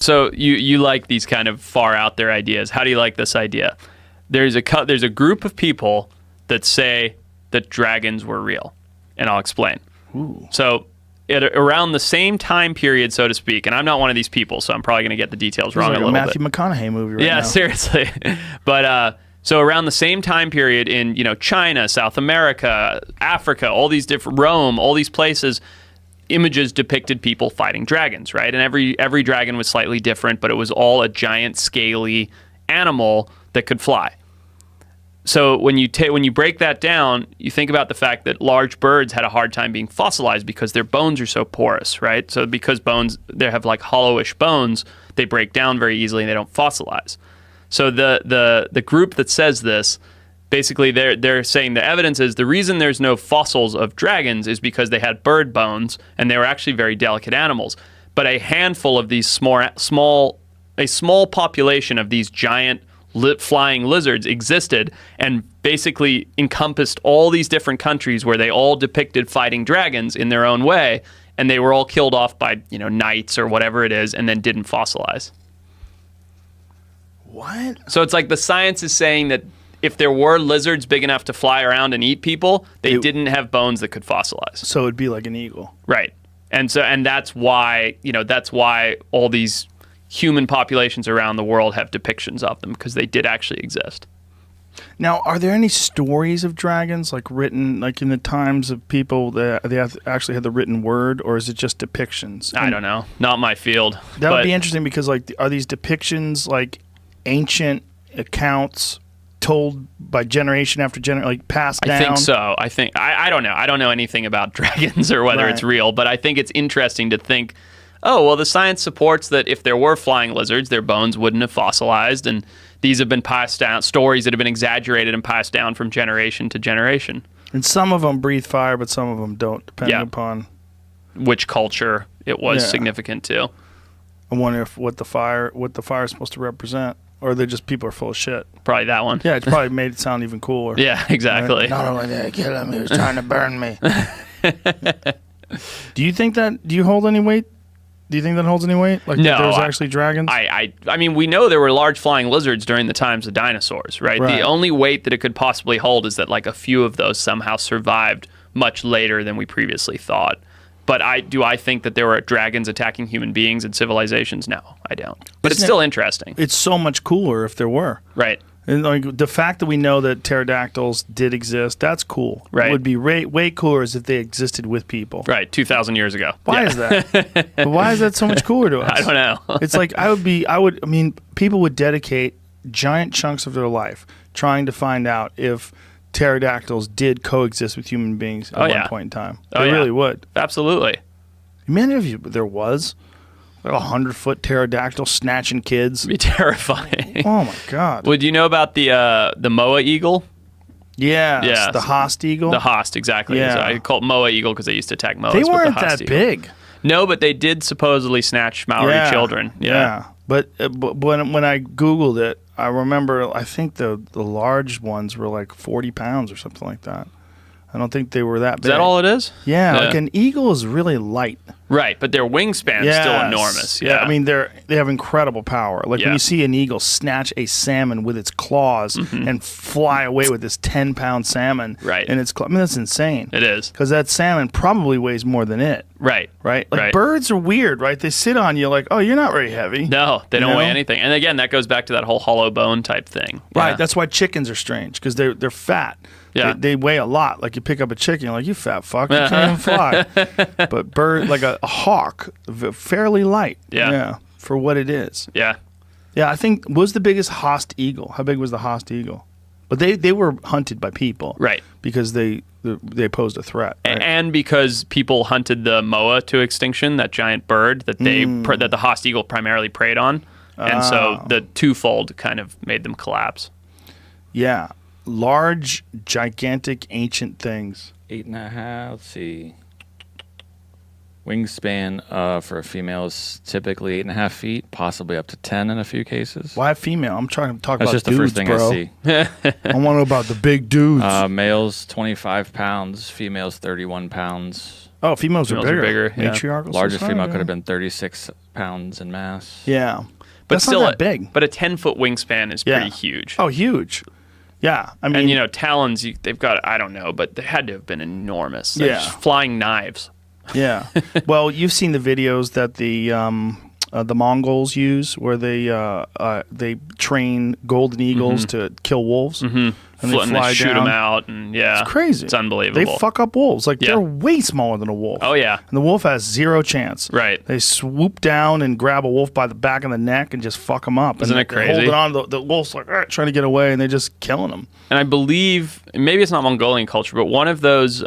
So you like these kind of far out there ideas. How do you like this idea? There's a group of people that say that dragons were real, and I'll explain. Ooh. So around the same time period, so to speak, and I'm not one of these people, so I'm probably going to get the details wrong like a little Matthew bit. McConaughey movie right now. Yeah, seriously. But so around the same time period in China, South America, Africa, all these different Rome, all these places, images depicted people fighting dragons, right? And every dragon was slightly different, but it was all a giant scaly animal that could fly. So when you break that down, you think about the fact that large birds had a hard time being fossilized because their bones are so porous, right? So because they have like hollowish bones, they break down very easily and they don't fossilize. So the group that says this, basically they're saying the evidence is the reason there's no fossils of dragons is because they had bird bones and they were actually very delicate animals. But a handful of these small population of these giant flying lizards existed and basically encompassed all these different countries where they all depicted fighting dragons in their own way, and they were all killed off by knights or whatever it is, and then didn't fossilize. What? So it's like the science is saying that if there were lizards big enough to fly around and eat people, they didn't have bones that could fossilize. So it'd be like an eagle. Right. And that's why all these human populations around the world have depictions of them, because they did actually exist. Now, are there any stories of dragons written in the times of people that they actually had the written word, or is it just depictions? I don't know. Not my field. That would be interesting, because are these depictions ancient accounts told by generation after generation, passed down? I think so. I don't know. I don't know anything about dragons or whether it's real, but I think it's interesting to think, oh, well, the science supports that if there were flying lizards, their bones wouldn't have fossilized, and these have been passed down, stories that have been exaggerated and passed down from generation to generation. And some of them breathe fire, but some of them don't, depending upon which culture it was significant to. I wonder what the fire is supposed to represent, or they're just people are full of shit. Probably that one. Yeah, it's probably made it sound even cooler. Yeah, exactly. Right? Not only did I kill him, he was trying to burn me. Do you hold any weight? Do you think that holds any weight? No, there's actually dragons? I mean, we know there were large flying lizards during the times of dinosaurs, right? The only weight that it could possibly hold is that a few of those somehow survived much later than we previously thought. But do I think that there were dragons attacking human beings and civilizations? No, I don't. But it's still interesting. It's so much cooler if there were. Right. And the fact that we know that pterodactyls did exist, that's cool. Right. It would be way cooler as if they existed with people. Right, 2,000 years ago. Why is that? But why is that so much cooler to us? I don't know. It's people would dedicate giant chunks of their life trying to find out if pterodactyls did coexist with human beings at one point in time. They really would. Absolutely. Imagine if there was a 100-foot pterodactyl snatching kids. It'd be terrifying. Oh my God. Well, do you know about the Moa eagle? Yeah, the Haast eagle. The Haast, exactly. Yeah. So I call it Moa eagle because they used to attack moas. They weren't but the Haast that eagle. big. No, but they did supposedly snatch Maori children. Yeah. But when I Googled it, I remember I think the large ones were 40 pounds or something like that. I don't think they were that big. Is that all it is? Yeah, an eagle is really light. Right, but their wingspan is still enormous. Yeah, I mean they have incrable power. When you see an eagle snatch a salmon with its claws and fly away with this 10-pound salmon, right? And that's insane. It is, because that salmon probably weighs more than it. Right. Birds are weird, right? They sit on you oh, you're not very heavy. No, they don't weigh anything. And again, that goes back to that whole hollow bone type thing. Right. That's why chickens are strange, because they're fat. Yeah. They weigh a lot. You pick up a chicken, you're you fat fuck, you can't even fly. But bird, a hawk, fairly light. Yeah. For what it is. Yeah. Yeah, I think, was the biggest Haast eagle? How big was the Haast eagle? But they were hunted by people. Right. Because they posed a threat. Right? And because people hunted the moa to extinction, that giant bird that that the Haast eagle primarily preyed on. And so the twofold kind of made them collapse. Yeah. Large, gigantic, ancient things. 8.5. Let's see. Wingspan for a female is typically 8.5 feet, possibly up to 10 in a few cases. Why female? I'm trying to talk That's about just dudes, the first thing bro. I see. I want to know about the big dudes. Males 25 pounds, females 31 pounds. Oh, females are bigger. Yeah. Matriarchal Largest society, female yeah. could have been 36 pounds in mass. Yeah. But That's still not that big. But a 10-foot wingspan is Yeah. pretty huge. Oh, huge. Yeah. I mean, And, talons, they've got, I don't know, but they had to have been enormous. They're Yeah. just flying knives. yeah. Well, you've seen the videos that the Mongols use where they train golden eagles to kill wolves. Mm-hmm. And And they shoot them out. And yeah. It's crazy. It's unbelievable. They fuck up wolves. Like, Yeah. they're way smaller than a wolf. Oh, yeah. And the wolf has zero chance. Right. They swoop down and grab a wolf by the back of the neck and just fuck him up. Isn't and it crazy? They hold it on. The wolf's like trying to get away, and they're just killing him. And I believe, maybe it's not Mongolian culture, but one of those,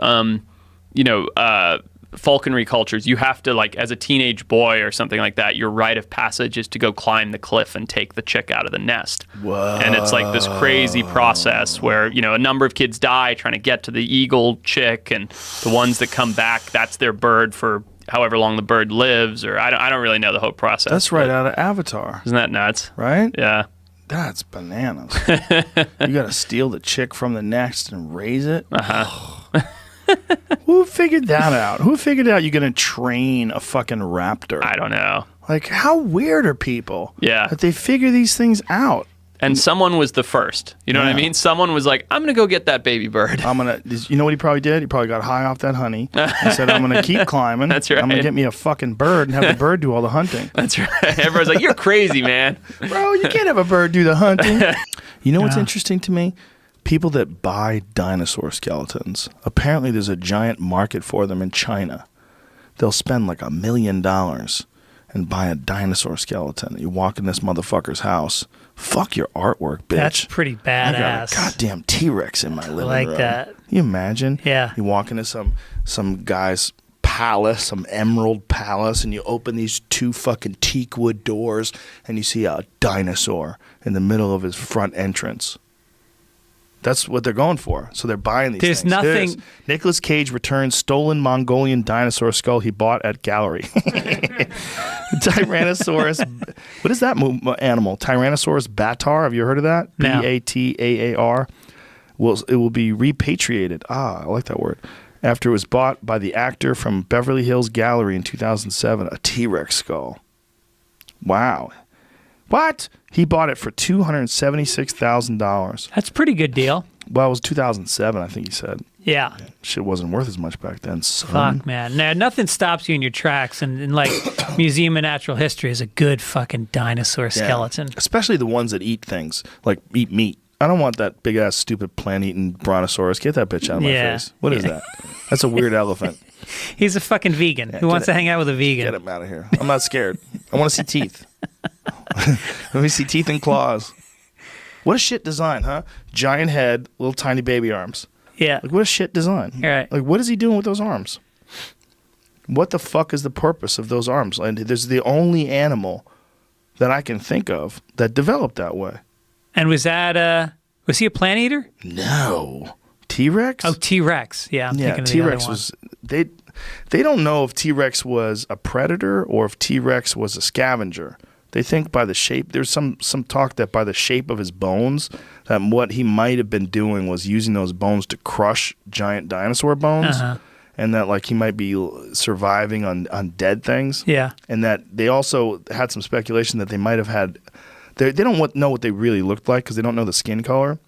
falconry cultures, you have to, like, as a teenage boy or something like that, your rite of passage is to go climb the cliff and take the chick out of the nest. Whoa. And it's like this crazy process where, a number of kids die trying to get to the eagle chick, and the ones that come back, that's their bird for however long the bird lives, or I don't really know the whole process. That's right out of Avatar, Isn't that nuts? right? Yeah. That's bananas. You got to steal the chick from the nest and raise it. Who figured that out? Who figured out you're going to train a fucking raptor? I don't know. Like, how weird are people? Yeah. That they figure these things out. And someone was the first. You know what I Yeah. mean? Someone was like, I'm going to go get that baby bird. You know what he probably did? He probably got high off that honey. He said, I'm going to keep climbing. That's right. I'm going to get me a fucking bird and have the bird do all the hunting. That's right. Everyone's like, you're crazy, man. Bro, you can't have a bird do the hunting. You know what's interesting to me? People that buy dinosaur skeletons. Apparently there's a giant market for them in China. They'll spend like $1 million and buy a dinosaur skeleton. You walk in this motherfucker's house. Fuck your artwork, bitch. That's pretty I got badass. a goddamn T-Rex in my living like room. that. Can you imagine? Yeah. You walk into some guy's palace, some emerald palace, and you open these 2 fucking teak wood doors, and you see a dinosaur in the middle of his front entrance. That's what they're going for. So they're buying these There's things. nothing- Nicolas Cage returns stolen Mongolian dinosaur skull he bought at gallery. Tyrannosaurus. What is that animal? Tyrannosaurus batar. Have you heard of that? No. Bataar. It will be repatriated. I like that word. After it was bought by the actor from Beverly Hills Gallery in 2007, a T-Rex skull. Wow. What? He bought it for $276,000. That's a pretty good deal. Well, it was 2007, I think he said. Yeah. Shit wasn't worth as much back then, son. Fuck, man. Now, nothing stops you in your tracks. And like, Museum of Natural History is a good fucking dinosaur skeleton. Especially the ones that eat things, like eat meat. I don't want that big-ass, stupid plant-eating brontosaurus. Get that bitch out of my face. What is that? That's a weird elephant. He's a fucking vegan. Who wants to hang out with a vegan? Get him out of here. I'm not scared. I want to see teeth. Let me see teeth and claws. What a shit design, huh? Giant head, little tiny baby arms. Yeah. Like, what a shit design. Right. Like, what is he doing with those arms? What the fuck is the purpose of those arms? And there's the only animal that I can think of that developed that way. And was he a plant eater? No. T-Rex? Oh, T-Rex. Yeah, I'm thinking of the T-Rex other one. was they don't know if T-Rex was a predator or if T-Rex was a scavenger. They think by the shape. There's some talk that by the shape of his bones, that what he might have been doing was using those bones to crush giant dinosaur bones, and that like he might be surviving on dead things. Yeah. And that they also had some speculation that they might have had. They don't know what they really looked like because they don't know the skin color.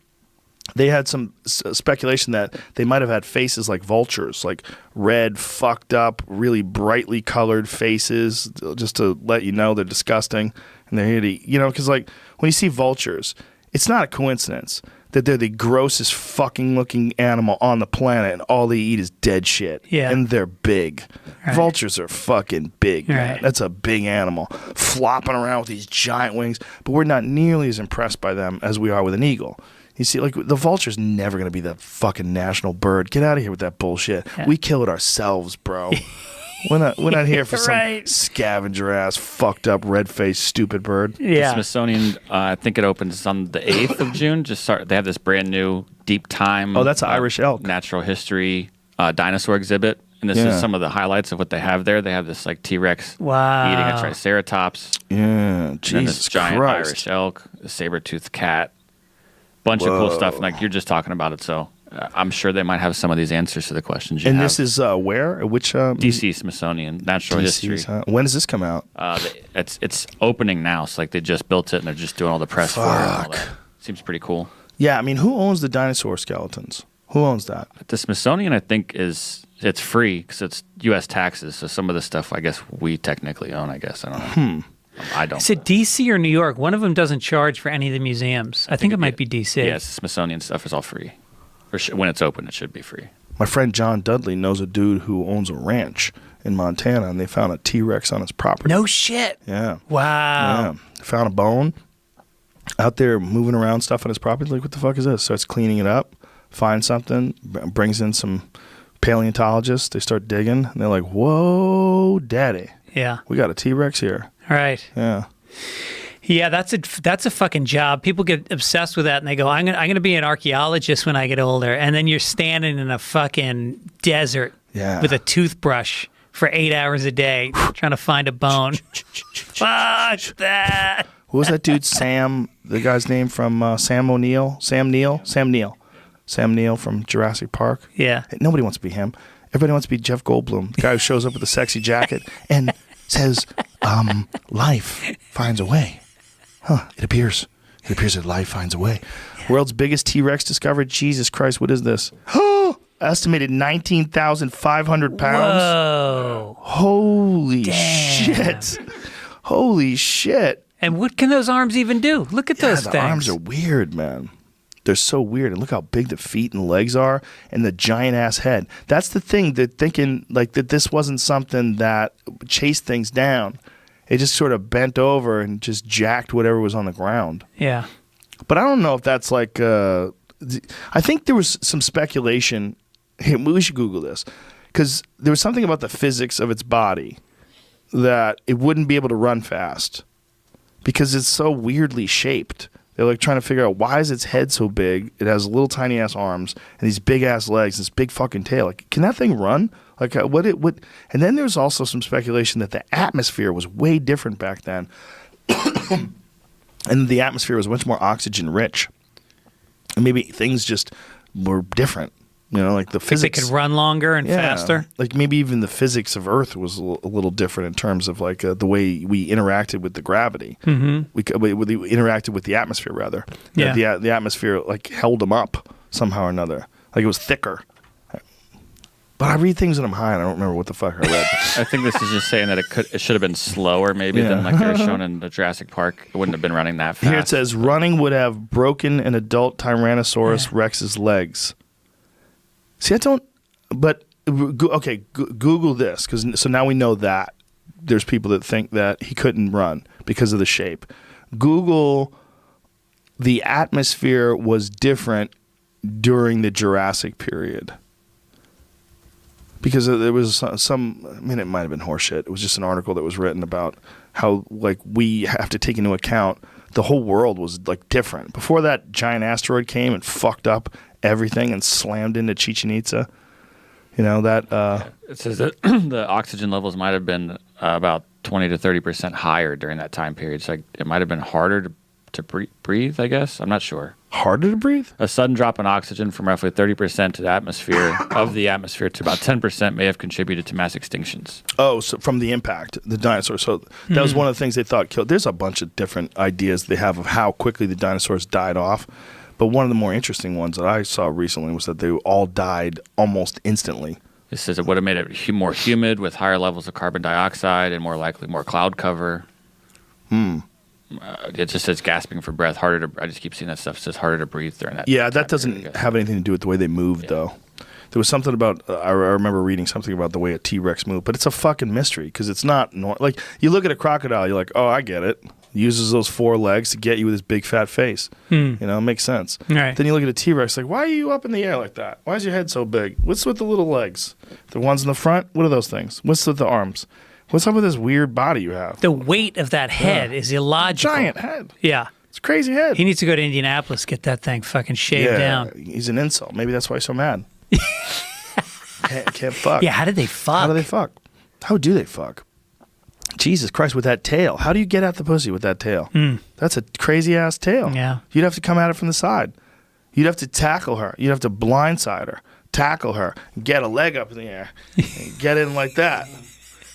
They had some speculation that they might have had faces like vultures, like red, fucked up, really brightly colored faces, just to let you know they're disgusting. And they're here to, because like when you see vultures, it's not a coincidence that they're the grossest fucking looking animal on the planet and all they eat is dead shit. Yeah. And they're big. Right. Vultures are fucking big, man. Right. That's a big animal flopping around with these giant wings, but we're not nearly as impressed by them as we are with an eagle. You see, like, the vulture's never going to be the fucking national bird. Get out of here with that bullshit. Yeah. We kill it ourselves, bro. We're not here for some Right. scavenger-ass, fucked-up, red-faced, stupid bird. Yeah. The Smithsonian, I think it opens on the 8th of June. They have this brand new deep time. Oh, that's an Irish elk. Natural history dinosaur exhibit. And this Yeah. is some of the highlights of what they have there. They have this like T-Rex Wow. eating a triceratops. Yeah, And then Jesus this giant Christ. Irish elk, a saber-toothed cat. Bunch of cool stuff. Like you're just talking about it. So I'm sure they might have some of these answers to the questions you And have. this is where? Which DC Smithsonian Natural History. DC's, huh? When does this come out? It's opening now, so like they just built it and they're just doing all the press for it and all that. Seems pretty cool. Yeah, I mean, who owns the dinosaur skeletons? Who owns that? The Smithsonian, I think, it's free because it's U.S. taxes. So some of the stuff, I guess, we technically own. I guess I don't know. I don't. Is it DC or New York? One of them doesn't charge for any of the museums. I think it might be DC. Yes, Smithsonian stuff is all free. When it's open, it should be free. My friend John Dudley knows a dude who owns a ranch in Montana, and they found a T-Rex on his property. No shit. Yeah. Wow. Yeah. Found a bone out there moving around stuff on his property. Like, what the fuck is this? Starts cleaning it up, finds something, brings in some paleontologists. They start digging, and they're like, whoa, daddy. Yeah. We got a T-Rex here. Right. Yeah. Yeah, that's a fucking job. People get obsessed with that, and they go, "I'm gonna be an archaeologist when I get older." And then you're standing in a fucking desert with a toothbrush for 8 hours a day trying to find a bone. Fuck that. What was that dude? Sam, the guy's name from Sam Neill from Jurassic Park. Yeah. Nobody wants to be him. Everybody wants to be Jeff Goldblum, the guy who shows up with a sexy jacket and says, life finds a way. Huh, it appears that life finds a way. World's biggest T-Rex discovered. Jesus Christ, what is this? Estimated 19,500 pounds. Whoa. Holy shit. Holy shit. And what can those arms even do? Look at those the things. arms are weird, man. They're so weird. And look how big the feet and legs are and the giant-ass head. That's the thing, that thinking like that this wasn't something that chased things down. It just sort of bent over and just jacked whatever was on the ground. Yeah. But I don't know if that's like I think there was some speculation. We should Google this. Because there was something about the physics of its body that it wouldn't be able to run fast. Because it's so weirdly shaped. They're like trying to figure out, why is its head so big? It has little tiny ass arms and these big ass legs, this big fucking tail. Like, can that thing run? Like, what it would? And then there's also some speculation that the atmosphere was way different back then, and the atmosphere was much more oxygen rich, and maybe things just were different. You know, like the physics. They could run longer and faster. Like maybe even the physics of Earth was a little different in terms of like the way we interacted with the gravity. Mm-hmm. We interacted with the atmosphere rather. Yeah. The atmosphere like held them up somehow or another. Like it was thicker. But I read things when I'm high and I don't remember what the fuck I read. I think this is just saying that it should have been slower maybe than like they were shown in the Jurassic Park. It wouldn't have been running that fast. Here it says running would have broken an adult Tyrannosaurus Rex's legs. See, I don't. But okay, Google this so now we know that there's people that think that he couldn't run because of the shape. Google the atmosphere was different during the Jurassic period. Because there was some, I mean, it might have been horseshit. It was just an article that was written about how, like, we have to take into account the whole world was, like, different. Before that giant asteroid came and fucked up everything and slammed into Chichen Itza. You know, that... It says that the oxygen levels might have been about 20 to 30% higher during that time period. So it might have been harder to breathe, I guess. I'm not sure. Harder to breathe? A sudden drop in oxygen from roughly 30% to the atmosphere to about 10% may have contributed to mass extinctions. Oh, so from the impact, the dinosaurs. So that was one of the things they thought killed. There's a bunch of different ideas they have of how quickly the dinosaurs died off. But one of the more interesting ones that I saw recently was that they all died almost instantly. It says it would have made it more humid with higher levels of carbon dioxide and more likely more cloud cover. It just says gasping for breath, harder to. I just keep seeing that stuff. It says harder to breathe during that. Yeah, that doesn't have anything to do with the way they moved, though. There was something about. I remember reading something about the way a T-Rex moved, but it's a fucking mystery because it's not like you look at a crocodile, you're like, oh, I get it. He uses those four legs to get you with his big fat face. You know, it makes sense. Right. Then you look at a T-Rex, like, why are you up in the air like that? Why is your head so big? What's with the little legs? The ones in the front? What are those things? What's with the arms? What's up with this weird body you have? The weight of that head is illogical. Giant head. Yeah. It's a crazy head. He needs to go to Indianapolis, get that thing fucking shaved down. He's an insult. Maybe that's why he's so mad. can't fuck. Yeah, how did they fuck? How do they fuck? How do they fuck? Jesus Christ, with that tail. How do you get at the pussy with that tail? That's a crazy-ass tail. Yeah. You'd have to come at it from the side. You'd have to tackle her. You'd have to blindside her, tackle her, get a leg up in the air, and get in like that.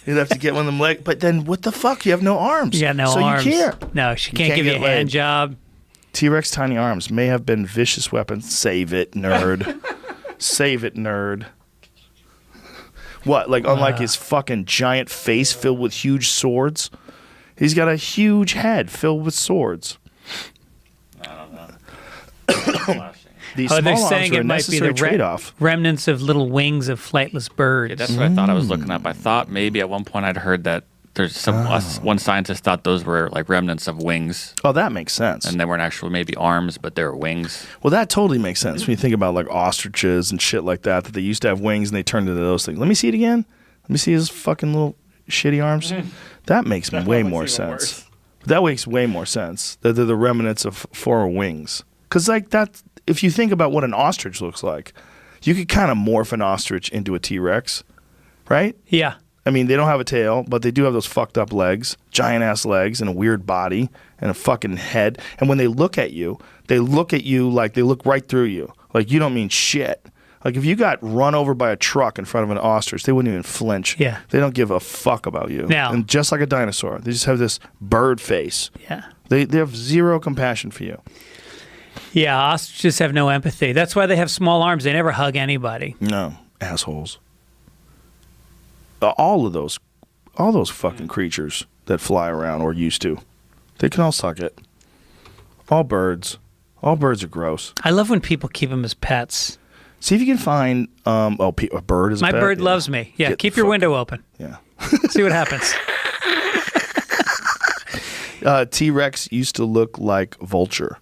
You'd have to get one of them legs. But then what the fuck? You have no arms. Yeah, no so arms. So you can't. No, she can't give you a hand job. T-Rex tiny arms may have been vicious weapons. Save it, nerd. Save it, nerd. What? Like, unlike his fucking giant face filled with huge swords, he's got a huge head filled with swords. I don't know. These they're small saying arms are it a might be necessary the trade-off. remnants of little wings of flightless birds. Yeah, that's what I thought I was looking up. I thought maybe at one point I'd heard that there's one scientist thought those were like remnants of wings, Oh, that makes sense. and they weren't actually maybe arms, but they were wings. Well, that totally makes sense when you think about like ostriches and shit like that they used to have wings and they turned into those things. Let me see it again. Let me see his fucking little shitty arms. That makes way more sense. That makes way more sense. That they're the remnants of former wings. Because like that, if you think about what an ostrich looks like, you could kind of morph an ostrich into a T-Rex, right? Yeah. I mean, they don't have a tail, but they do have those fucked up legs, giant ass legs, and a weird body, and a fucking head. And when they look at you like they look right through you. Like you don't mean shit. Like if you got run over by a truck in front of an ostrich, they wouldn't even flinch. Yeah. They don't give a fuck about you. Now- And just like a dinosaur, they just have this bird face. Yeah. They have zero compassion for you. Yeah, ostriches have no empathy. That's why they have small arms. They never hug anybody. No, assholes. All those fucking creatures that fly around or used to, they can all suck it. All birds are gross. I love when people keep them as pets. See if you can find a bird as a My pet. bird Yeah. loves me. Yeah, Get keep the your fuck- window open. Yeah. See what happens. T-Rex used to look like vulture.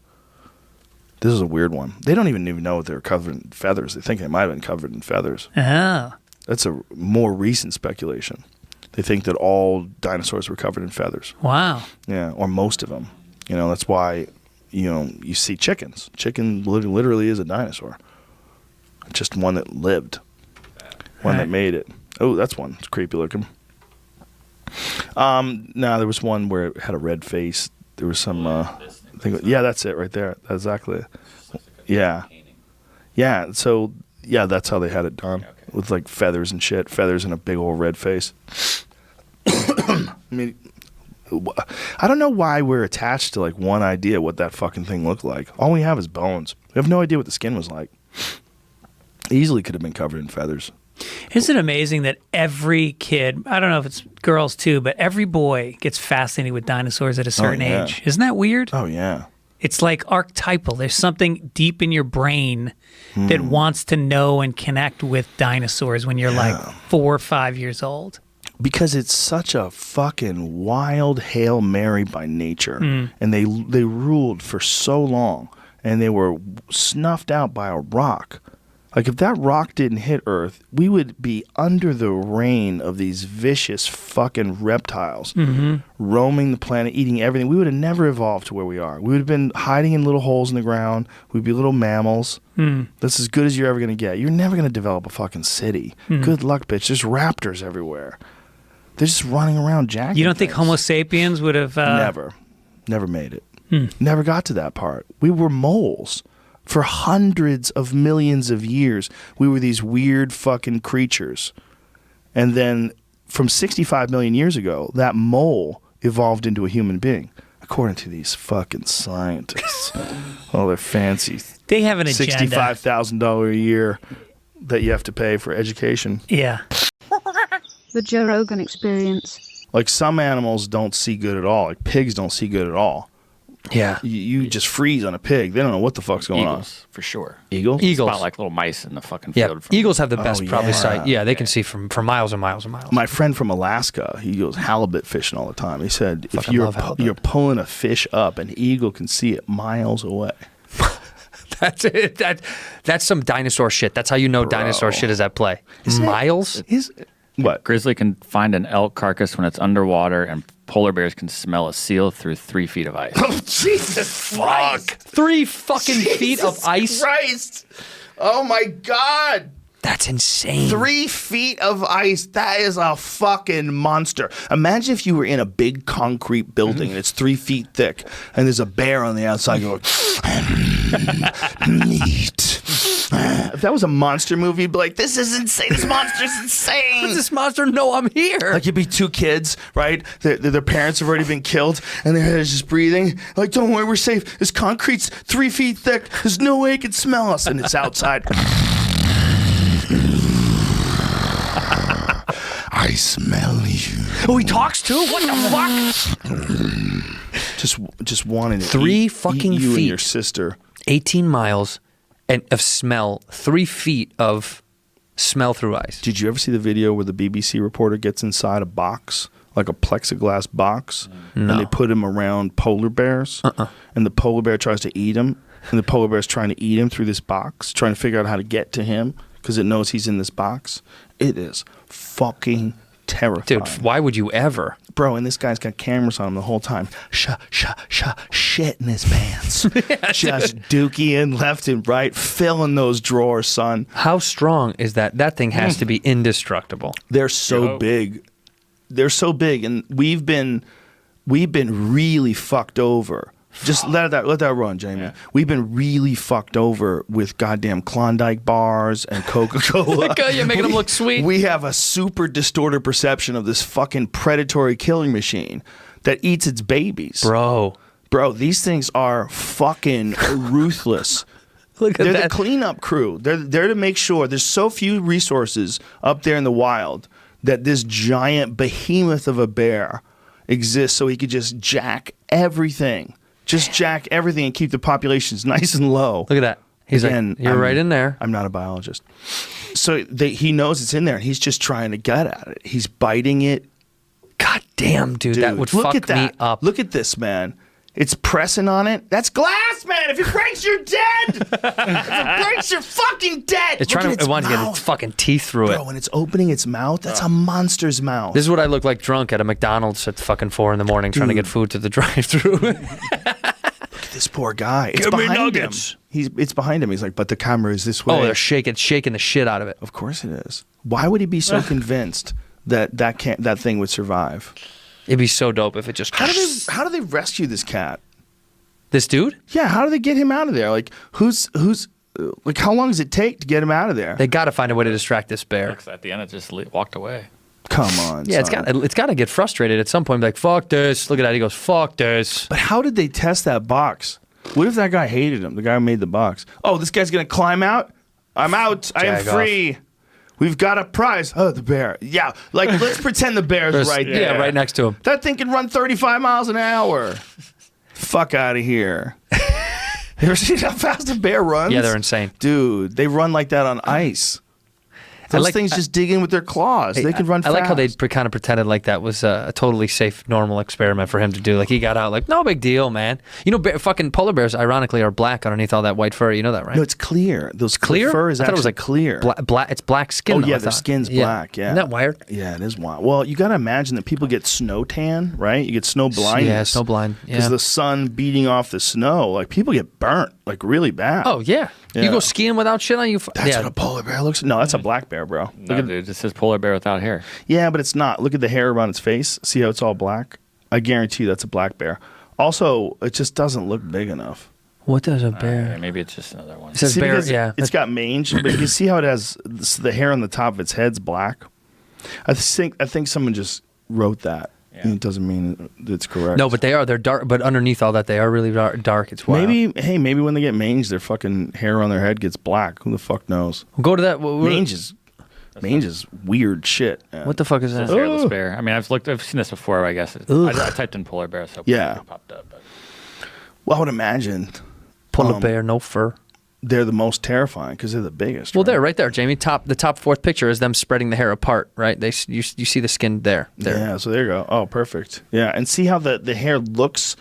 This is a weird one. They don't even know if they were covered in feathers. They think they might have been covered in feathers. Oh. That's a more recent speculation. They think that all dinosaurs were covered in feathers. Wow. Yeah, or most of them. That's why, you see chickens. Chicken literally is a dinosaur. Just one that lived. One that made it. Oh, that's one. It's creepy looking. No, there was one where it had a red face. There was some, yeah, that's it right there. That's exactly it. Yeah. Yeah, so, yeah, that's how they had it done. Okay. With, like, feathers and shit. Feathers and a big old red face. I mean, I don't know why we're attached to, like, one idea what that fucking thing looked like. All we have is bones. We have no idea what the skin was like. Easily could have been covered in feathers. Isn't it amazing that every kid, I don't know if it's girls too, but every boy gets fascinated with dinosaurs at a certain age. Isn't that weird? Oh, yeah. It's like archetypal. There's something deep in your brain that wants to know and connect with dinosaurs when you're like 4 or 5 years old. Because it's such a fucking wild Hail Mary by nature. And they ruled for so long. And they were snuffed out by a rock. Like, if that rock didn't hit Earth, we would be under the reign of these vicious fucking reptiles roaming the planet, eating everything. We would have never evolved to where we are. We would have been hiding in little holes in the ground. We'd be little mammals. That's as good as you're ever going to get. You're never going to develop a fucking city. Good luck, bitch. There's raptors everywhere. They're just running around jacking You don't think things. Homo sapiens would have... Never made it. Never got to that part. We were moles. For hundreds of millions of years, we were these weird fucking creatures. And then from 65 million years ago, that mole evolved into a human being, according to these fucking scientists. All their fancy They have an agenda. $65,000 a year that you have to pay for education. Yeah. The Joe Rogan Experience. Like, some animals don't see good at all. Like, pigs don't see good at all. Yeah. You just freeze on a pig. They don't know what the fuck's going Eagles, for sure. on. Eagle? Eagles. Spot like little mice in the fucking Yeah. field. Eagles have the best probably yeah. sight. Yeah, they can see from miles and miles and miles. My friend from Alaska, he goes halibut fishing all the time. He said, if Fucking you're love halibut. you're pulling a fish up, an eagle can see it miles away. That's it. That's some dinosaur shit. That's how you know dinosaur shit is at play. Miles? What? Grizzly can find an elk carcass when it's underwater, and polar bears can smell a seal through 3 feet of ice. Oh, Jesus fuck! 3 fucking feet of ice? Christ! Oh, my God! That's insane. 3 feet of ice. That is a fucking monster. Imagine if you were in a big concrete building and it's 3 feet thick and there's a bear on the outside going, meat. If that was a monster movie, you'd be like, this is insane. This monster's insane. Does this monster know I'm here? Like, you'd be 2 kids, right? Their parents have already been killed, and their head is just breathing. Like, don't worry, we're safe. This concrete's 3 feet thick. There's no way it can smell us. And it's outside. I smell you. Oh, he talks too? What the fuck? Just wanting to 3 fucking eat you feet. and your sister. 18 miles and of smell, 3 feet of smell through ice. Did you ever see the video where the BBC reporter gets inside a box, like a plexiglass box, No. and they put him around polar bears, and the polar bear tries to eat him, and the polar bear's trying to eat him through this box, trying to figure out how to get to him because it knows he's in this box? It is fucking terrifying. Dude, why would you ever? Bro, and this guy's got cameras on him the whole time. Shit in his pants. Just dookie left and right, filling those drawers, son. How strong is that? That thing has to be indestructible. They're so big. They're so big, and we've been really fucked over. Just let that run, Jamie. Yeah. We've been really fucked over with goddamn Klondike bars and Coca-Cola. You're making them look sweet. We have a super distorted perception of this fucking predatory killing machine that eats its babies. Bro, These things are fucking ruthless. look at They're that. the cleanup crew. They're there to make sure there's so few resources up there in the wild that this giant behemoth of a bear exists so he could just jack everything. Just jack everything and keep the populations nice and low. Look at that. He's Again, like, you're right in there. I'm not a biologist. So he knows it's in there, and he's just trying to get at it. He's biting it. God damn, dude, that would look fuck at that. me up. Look at this, man. It's pressing on it. That's glass, man. If it breaks, you're dead. If it breaks, you're fucking dead. It's Look trying at to, it wants to get its mouth. fucking teeth through it. Bro, when it's opening its mouth, that's a monster's mouth. This is what I look like drunk at a McDonald's at fucking 4 a.m. trying to get food to the drive-thru. This poor guy. It's Give me behind nuggets. him. It's behind him. He's like, but the camera is this way. Oh, they're shaking the shit out of it. Of course it is. Why would he be so convinced that thing would survive? It'd be so dope if it just. How do they rescue this cat? This dude? Yeah, how do they get him out of there? Like, like, how long does it take to get him out of there? They got to find a way to distract this bear. At the end, it just walked away. Come on. Yeah, son. it's got to get frustrated at some point. Be like, fuck this. Look at that. He goes, fuck this. But how did they test that box? What if that guy hated him? The guy who made the box. Oh, this guy's gonna climb out. I'm out. I am Jag free. We've got a prize. Oh, the bear. Yeah, like let's pretend the bear's right there. Yeah, right next to him. That thing can run 35 miles an hour. Fuck out of here. You ever seen how fast a bear runs? Yeah, they're insane. Dude, they run like that on ice. Those things just dig in with their claws. They can run fast. I like how they kind of pretended like that was a totally safe, normal experiment for him to do. Like, he got out like, no big deal, man. You know, fucking polar bears, ironically, are black underneath all that white fur. You know that, right? No, it's clear. Those Clear? fur is I thought it actually was like clear. It's black skin. Oh, though, yeah, I their thought. skin's black, yeah. Isn't that wired? Yeah, it is wild. Well, you got to imagine that people get snow tan, right? You get snow blindness. Yeah, snow blind. Because Yeah. the sun beating off the snow. Like, people get burnt, like, really bad. Oh, yeah. Yeah. You go skiing without shit on you. That's yeah. what a polar bear looks like. No, that's a black bear, bro. No, dude, it says polar bear without hair. Yeah, but it's not. Look at the hair around its face. See how it's all black? I guarantee you that's a black bear. Also, it just doesn't look big enough. What does a bear? Maybe it's just another one. It says See, bear, because yeah. It's got mange, but you see how it has the hair on the top of its head's black? I think someone just wrote that. Yeah. It doesn't mean it's correct. No, but they're dark. But underneath all that, they are really dark. It's wild. Maybe when they get mange, their fucking hair on their head gets black. Who the fuck knows? Go to that. Mange is weird shit. man. What the fuck is It says that? hairless bear. I mean, I've seen this before. I guess I typed in polar bear, so Yeah. it popped up. But. Well, I would imagine Polar bear, no fur. they're the most terrifying because they're the biggest. Well, right? there, right there, Jamie. The top fourth picture is them spreading the hair apart. Right? You see the skin there. Yeah, so there you go. Oh, perfect. Yeah, and see how the hair looks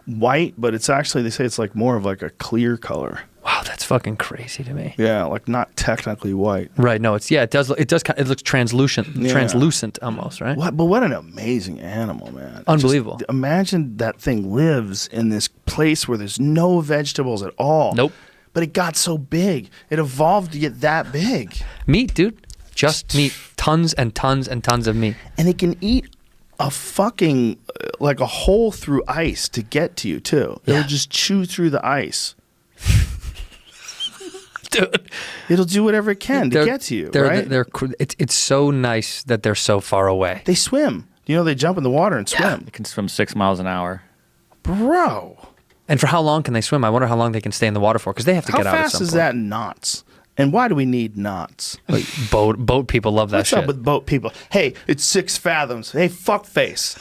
white, but it's actually, they say it's like more of like a clear color. Wow, that's fucking crazy to me. Yeah, like not technically white. Right? No, it does. It looks translucent, Yeah. translucent almost. Right? But what an amazing animal, man. Unbelievable. Just imagine that thing lives in this place where there's no vegetables at all. Nope. but it got so big. It evolved to get that big. Meat, dude. Just meat. Tons and tons and tons of meat. And it can eat a fucking, like a hole through ice to get to you, too. Yeah. It'll just chew through the ice. Dude. It'll do whatever it can to get to you, right? It's so nice that they're so far away. They swim. You know, they jump in the water and swim. It can swim 6 miles an hour. Bro. And for how long can they swim? I wonder how long they can stay in the water for, because they have to get out at some How fast is point. that in knots? And why do we need knots? Like, boat people love that What's shit. up with boat people? Hey, it's 6 fathoms. Hey, fuckface.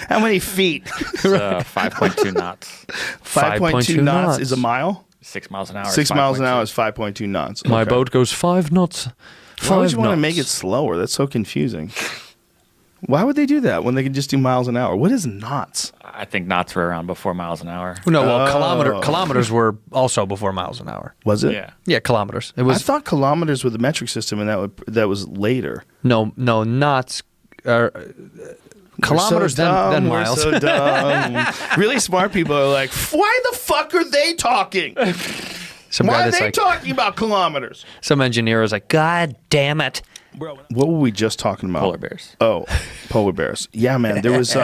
How many feet? It's 5.2 knots. 5.2 knots is a mile? 6 miles an hour. 6 miles an hour is 5.2 knots. My Okay. boat goes 5 knots. Why would you want to knots. make it slower? That's so confusing. Why would they do that when they can just do miles an hour? What is knots? I think knots were around before miles an hour. No, well, Oh. kilometers were also before miles an hour. Was it? Yeah. Yeah, kilometers. It I was thought kilometers were the metric system, and that was later. no knots. Kilometers then miles. We're so dumb. Really smart people are like, why the fuck are they talking? Some Why guy are that's they like, talking about kilometers? some engineer was like, God damn it. What were we just talking about? Polar bears. Oh, polar bears. Yeah, man. There was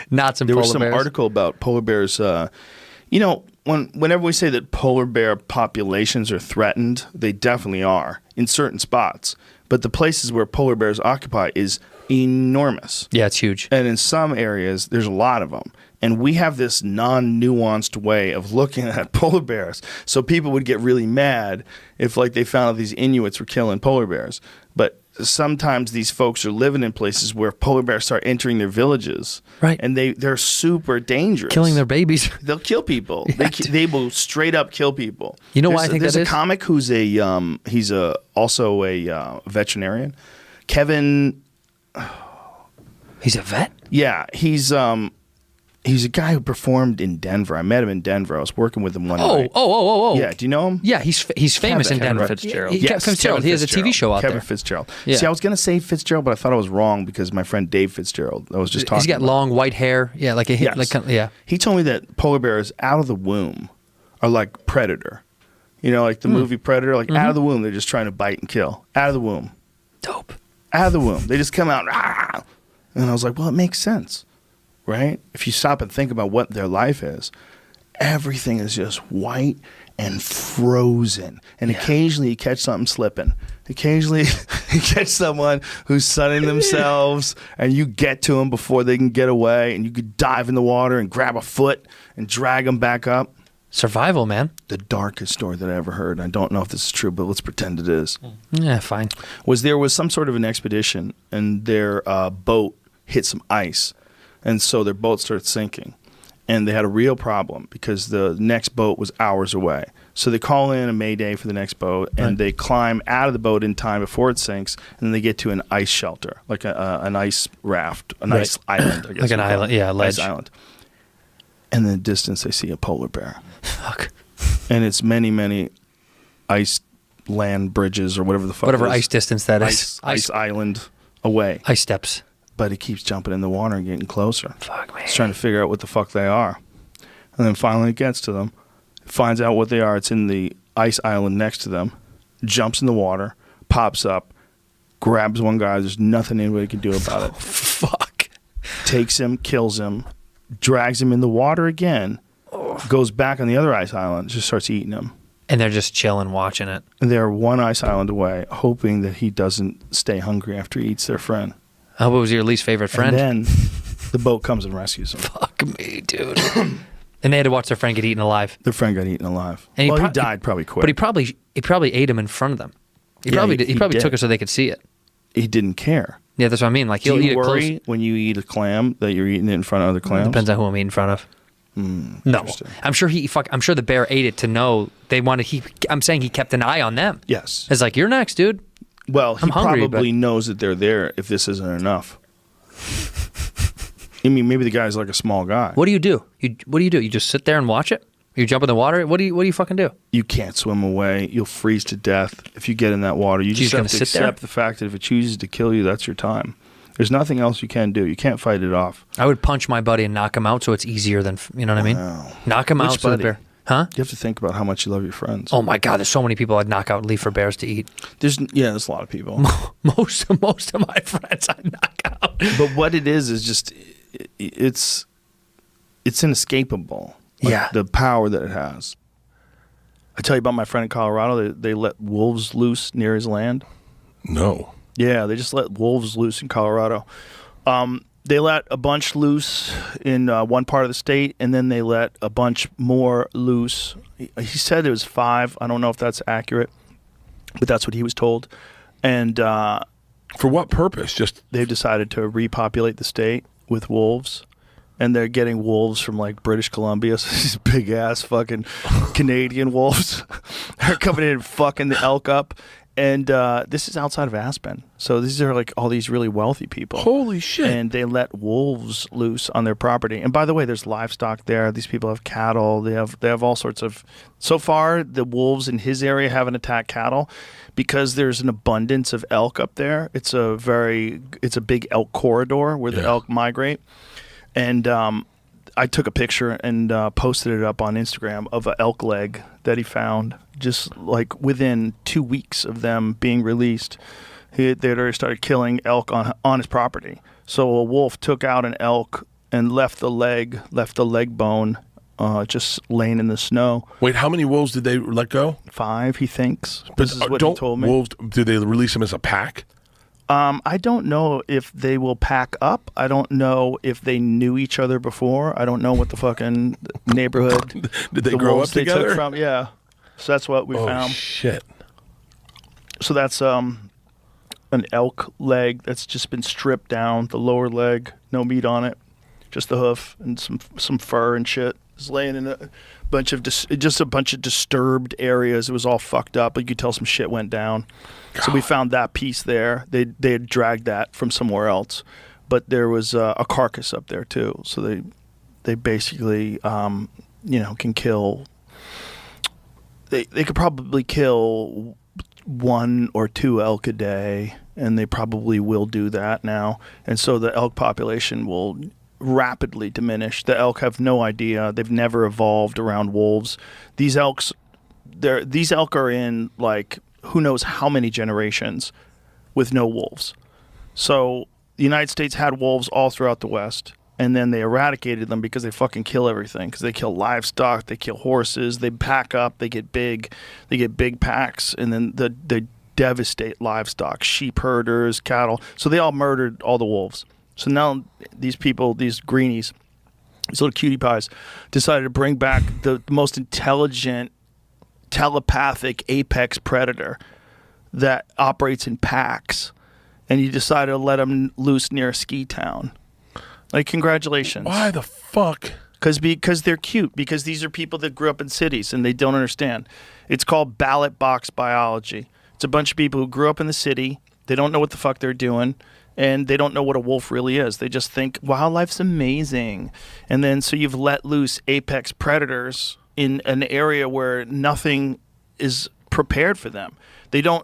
Knots and there polar was some bears. article about polar bears. You know, whenever we say that polar bear populations are threatened, they definitely are in certain spots. But the places where polar bears occupy is enormous. Yeah, it's huge. And in some areas, there's a lot of them. And we have this non-nuanced way of looking at polar bears. So people would get really mad if, like, they found out these Inuits were killing polar bears. But sometimes these folks are living in places where polar bears start entering their villages. Right. And they're super dangerous. Killing their babies. They'll kill people. They will straight up kill people. You know why I think there's that a is? comic who's he's also a veterinarian. Kevin. He's a vet? Yeah, he's a guy who performed in Denver. I met him in Denver. I was working with him one night. Oh. Yeah, do you know him? Yeah, he's famous in Kevin Denver. Fitzgerald. Kevin Fitzgerald. He has a TV show out Kevin there. Fitzgerald. Yeah. See, I was going to say Fitzgerald, but I thought I was wrong because my friend Dave Fitzgerald, I was just talking He's got about. long white hair. Yeah, like a Yes. yeah. He told me that polar bears out of the womb are like Predator. You know, like the movie Predator, like out of the womb, they're just trying to bite and kill. Out of the womb. Dope. Out of the womb. They just come out. Rah! And I was like, well, it makes sense, right? If you stop and think about what their life is, everything is just white and frozen. And occasionally you catch something slipping. Occasionally you catch someone who's sunning themselves and you get to them before they can get away, and you could dive in the water and grab a foot and drag them back up. Survival, man. The darkest story that I ever heard, I don't know if this is true, but let's pretend it is, Yeah, fine. there was some sort of an expedition and their boat hit some ice, and so their boat started sinking, and they had a real problem because the next boat was hours away. So they call in a mayday for the next boat, and they climb out of the boat in time before it sinks, and then they get to an ice shelter, like an ice raft, an ice island, I guess. Like an island, yeah, a ledge. Ice island. And in the distance, they see a polar bear. Fuck. And it's many, many ice land bridges or whatever the fuck Whatever it is. ice distance that is. Ice island away. Ice steps. But he keeps jumping in the water and getting closer. Fuck, man. He's trying to figure out what the fuck they are. And then finally it gets to them, finds out what they are. It's in the ice island next to them, jumps in the water, pops up, grabs one guy. There's nothing anybody can do about it. Fuck. Takes him, kills him, drags him in the water again, goes back on the other ice island, just starts eating him. And they're just chilling, watching it. And they're one ice island away, hoping that he doesn't stay hungry after he eats their friend. What was your least favorite friend? And then the boat comes and rescues him. Fuck me, dude. And they had to watch their friend get eaten alive. Their friend got eaten alive. And He died probably quick. But he probably ate him in front of them. He probably did. took it so they could see it. He didn't care. Yeah, that's what I mean. Like he'll Do eat you it worry close. when you eat a clam that you're eating it in front of other clams? Depends on who I'm eating in front of. No, interesting. I'm sure I'm sure the bear ate it to know they wanted. I'm saying he kept an eye on them. Yes. It's like, you're next, dude. Well, he I'm hungry, probably knows that they're there if this isn't enough. I mean, maybe the guy's like a small guy. What do you do? What do you do? You just sit there and watch it? You jump in the water? What do you fucking do? You can't swim away. You'll freeze to death if you get in that water. You You're just have gonna to sit there? accept the fact that if it chooses to kill you, that's your time. There's nothing else you can do. You can't fight it off. I would punch my buddy and knock him out so it's easier than, you know what I mean? Wow. Knock him Which out so the buddy? bear. Huh? You have to think about how much you love your friends. Oh my God, there's so many people I'd knock out and leave for bears to eat. There's a lot of people. Most of my friends I'd knock out. But what it is just it's inescapable. Like, the power that it has. I tell you about my friend in Colorado. They let wolves loose near his land. No. Yeah, they just let wolves loose in Colorado. They let a bunch loose in one part of the state, and then they let a bunch more loose. He said it was 5. I don't know if that's accurate, but that's what he was told. And for what purpose? Just they've decided to repopulate the state with wolves, and they're getting wolves from like British Columbia. So these big ass fucking Canadian wolves are coming in and fucking the elk up. And this is outside of Aspen. So these are like all these really wealthy people. Holy shit. And they let wolves loose on their property. And by the way, there's livestock there. These people have cattle. They have all sorts of... So far, the wolves in his area haven't attacked cattle because there's an abundance of elk up there. It's a big elk corridor where the elk migrate. And I took a picture and posted it up on Instagram of an elk leg that he found just like within 2 weeks of them being released. They'd already started killing elk on his property. So a wolf took out an elk and left the leg bone just laying in the snow. Wait, how many wolves did they let go? 5, he thinks. This is what he told me. Wolves, do they release them as a pack? I don't know if they will pack up. I don't know if they knew each other before. I don't know what the fucking neighborhood did they grow up together? Took from. Yeah. So that's what we found. Oh, shit. So that's an elk leg that's just been stripped down, the lower leg, no meat on it, just the hoof and some fur and shit. It's laying in a bunch of disturbed areas. It was all fucked up, but you could tell some shit went down. God. So we found that piece there. They had dragged that from somewhere else, but there was a carcass up there too. So they basically can kill. They could probably kill 1 or 2 elk a day, and they probably will do that now. And so the elk population will rapidly diminish. The elk have no idea. They've never evolved around wolves. These elk are in like who knows how many generations with no wolves. So the United States had wolves all throughout the West, and then they eradicated them because they fucking kill everything. Because they kill livestock, they kill horses, they pack up, they get big packs, and then they devastate livestock, sheep herders, cattle. So they all murdered all the wolves. So now these people, these greenies, these little cutie pies, decided to bring back the most intelligent, telepathic apex predator that operates in packs, and you decided to let them loose near a ski town. Like, congratulations. Why the fuck? Because they're cute. Because these are people that grew up in cities and they don't understand. It's called ballot box biology. It's a bunch of people who grew up in the city. They don't know what the fuck they're doing. And they don't know what a wolf really is. They just think wildlife's amazing. And then so you've let loose apex predators in an area where nothing is prepared for them.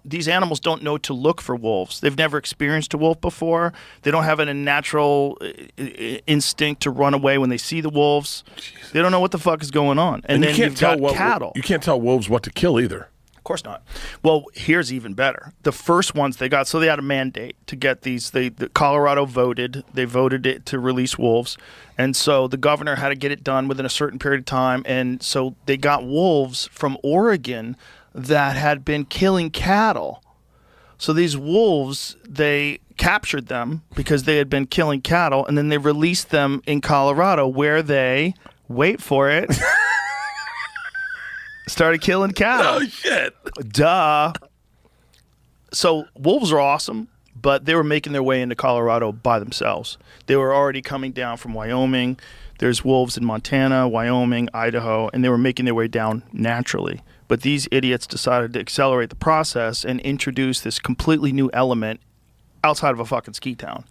These animals don't know to look for wolves. They've never experienced a wolf before. They don't have a natural instinct to run away when they see the wolves. Jesus. They don't know what the fuck is going on. And then you've got cattle. You can't tell wolves what to kill either. Of course not. Well, here's even better. The first ones they got, so they had a mandate to get these. Colorado voted. They voted it to release wolves. And so the governor had to get it done within a certain period of time. And so they got wolves from Oregon that had been killing cattle. So these wolves, they captured them because they had been killing cattle, and then they released them in Colorado where they, wait for it, started killing cattle. Oh, shit. Duh. So wolves are awesome, but they were making their way into Colorado by themselves. They were already coming down from Wyoming. There's wolves in Montana, Wyoming, Idaho, and they were making their way down naturally. But these idiots decided to accelerate the process and introduce this completely new element outside of a fucking ski town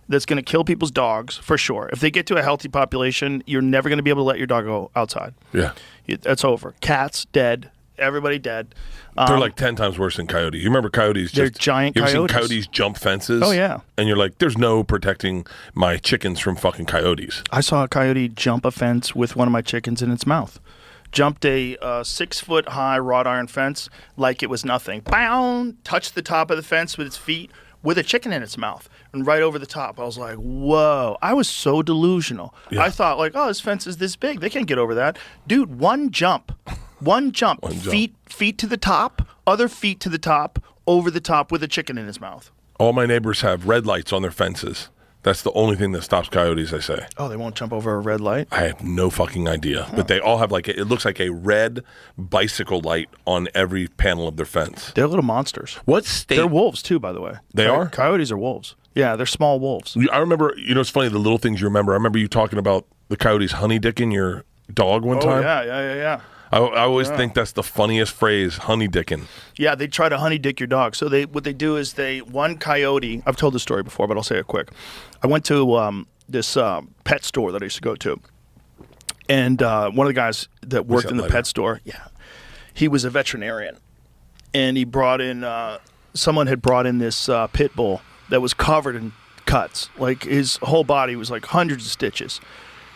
that's going to kill people's dogs for sure. If they get to a healthy population, you're never going to be able to let your dog go outside. Yeah. That's over. Cats, dead. Everybody dead. They're like 10 times worse than coyotes. You remember coyotes? They're giant you ever coyotes. seen coyotes jump fences? Oh, yeah. And you're like, there's no protecting my chickens from fucking coyotes. I saw a coyote jump a fence with one of my chickens in its mouth. jumped a 6-foot high wrought iron fence like it was nothing. Bound, touched the top of the fence with its feet with a chicken in its mouth. And right over the top, I was like, whoa. I was so delusional. Yeah. I thought, like, oh, this fence is this big. They can't get over that. Dude, one jump. Feet to the top, other feet to the top, over the top with a chicken in his mouth. All my neighbors have red lights on their fences. That's the only thing that stops coyotes, I say. Oh, they won't jump over a red light? I have no fucking idea. But they all have it looks like a red bicycle light on every panel of their fence. They're little monsters. What state? They're wolves, too, by the way. They are? Coyotes are wolves. Yeah, they're small wolves. I remember, it's funny, the little things you remember. I remember you talking about the coyotes honeydicking your dog one time. Yeah. I always think that's the funniest phrase, honeydicking. Yeah, they try to honeydick your dog. So what they do is one coyote, I've told this story before, but I'll say it quick. I went to this pet store that I used to go to. And one of the guys that worked in the pet store, he was a veterinarian. And he brought in, someone had brought in this pit bull that was covered in cuts. Like his whole body was like hundreds of stitches.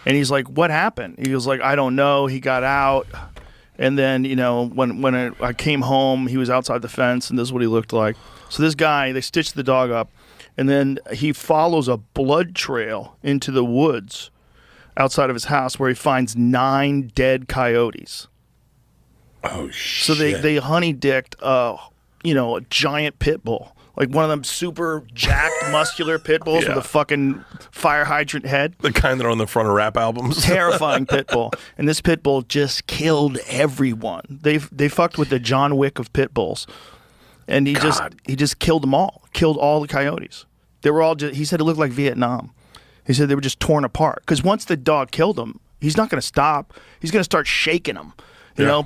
And he's like, what happened? He was like, I don't know. He got out. And then, when I came home, he was outside the fence, and this is what he looked like. So this guy, they stitched the dog up, and then he follows a blood trail into the woods outside of his house where he finds 9 dead coyotes. Oh, shit. So they honey-dicked, a giant pit bull. Like one of them super jacked, muscular pit bulls with a fucking fire hydrant head. The kind that are on the front of rap albums. Terrifying pit bull. And this pit bull just killed everyone. They fucked with the John Wick of pit bulls. And he just killed them all. Killed all the coyotes. They were all he said it looked like Vietnam. He said they were just torn apart. Because once the dog killed them, he's not going to stop. He's going to start shaking them.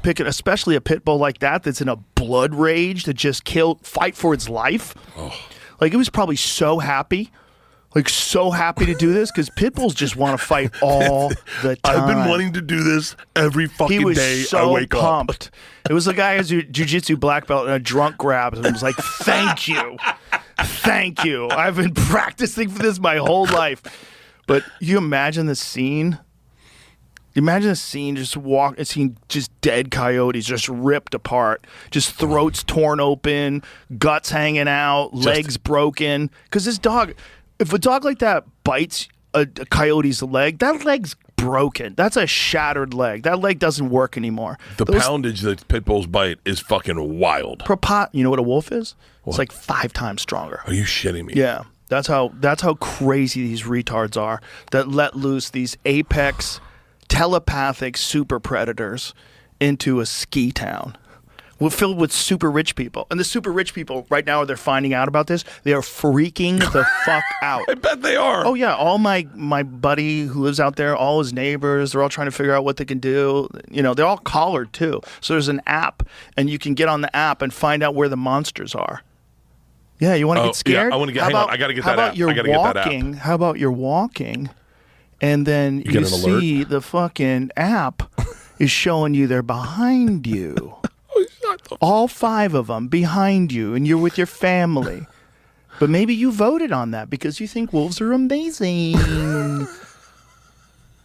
Picking especially a pit bull like that's in a blood rage that just fight for its life. Oh. Like it was probably so happy to do this because pit bulls just want to fight all the time. I've been wanting to do this every fucking day I wake pumped. It was a guy who's a jiu-jitsu black belt and a drunk grabs and was like, thank you. Thank you. I've been practicing for this my whole life. But you imagine the scene? Imagine a scene, just dead coyotes, just ripped apart, just throats torn open, guts hanging out, legs broken. Because this dog, if a dog like that bites a coyote's leg, that leg's broken. That's a shattered leg. That leg doesn't work anymore. Those poundage that pit bulls bite is fucking wild. You know what a wolf is? What? It's like 5 times stronger. Are you shitting me? Yeah. That's how crazy these retards are that let loose these apex telepathic super predators into a ski town. We're filled with super rich people. And the super rich people, right now, they're finding out about this. They are freaking the fuck out. I bet they are. Oh, yeah. All my buddy who lives out there, all his neighbors, they're all trying to figure out what they can do. They're all collared, too. So there's an app, and you can get on the app and find out where the monsters are. Yeah, you want to get scared? Yeah, I want to get. Hang on, I got to get that app. How about you're walking, and then you see the fucking app is showing you they're behind you. All 5 of them behind you, and you're with your family. But maybe you voted on that because you think wolves are amazing.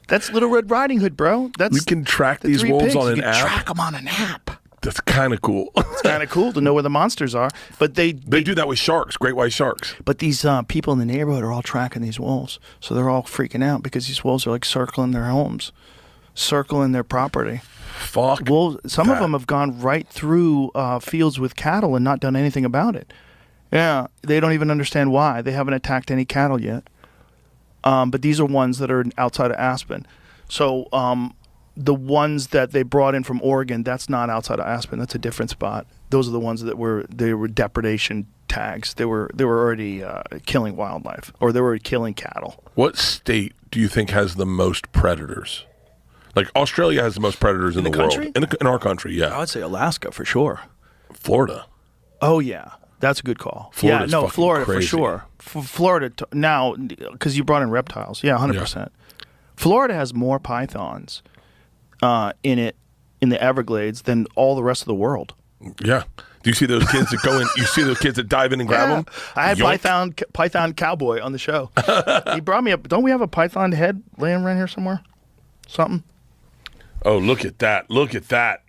That's Little Red Riding Hood, bro. We can track these wolves on an app. Track them on an app. That's kind of cool. It's kind of cool to know where the monsters are. But they do that with sharks, great white sharks. But these people in the neighborhood are all tracking these wolves. So they're all freaking out because these wolves are like circling their homes, circling their property. Fuck. Wolves, some of them have gone right through fields with cattle and not done anything about it. Yeah, they don't even understand why. They haven't attacked any cattle yet. But these are ones that are outside of Aspen. So the ones that they brought in from Oregon, that's not outside of Aspen. That's a different spot. Those are the ones that were depredation tags. They were already killing wildlife, or they were killing cattle. What state do you think has the most predators? Like Australia has the most predators in the world. In our country, yeah. I would say Alaska for sure. Florida. Oh yeah, that's a good call. Florida's Florida crazy. for sure. Florida now, because you brought in reptiles. Yeah, 100%. Florida has more pythons in the Everglades than all the rest of the world. Yeah. Do you see those kids that go in? You see those kids that dive in and grab them? I had Python Cowboy on the show. He brought me up. Don't we have a python head laying around here somewhere? Something. Oh, look at that. Look at that.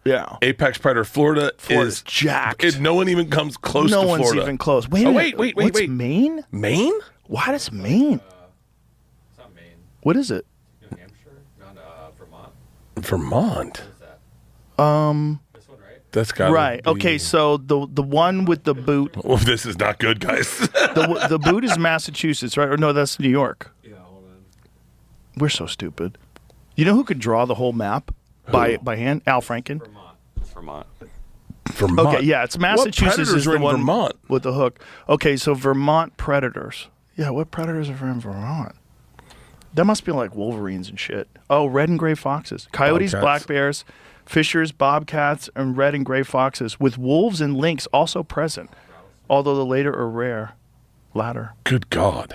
Yeah. Apex predator. Florida Florida's is jacked. no one even comes close to Florida. No one's even close. Wait a minute. wait. What's Maine? Maine? Why does Maine? It's not Maine. What is it? New Hampshire? Not Vermont. Vermont. What is that? This one, right? That's got Right. Okay, so the one with the boot, Oh, this is not good, guys. the boot is Massachusetts, right? Or no, that's New York. Yeah, hold on. We're so stupid. You know who could draw the whole map by hand? Al Franken. Vermont. It's Vermont. Vermont. Okay, yeah, it's Massachusetts predators is are the in one Vermont? with the hook. Okay, so Vermont predators. Yeah, what predators are from Vermont? That must be like wolverines and shit. Oh, red and gray foxes, coyotes, Bobcats. black bears, fishers, bobcats, and red and gray foxes, with wolves and lynx also present, although the latter are rare. Good God.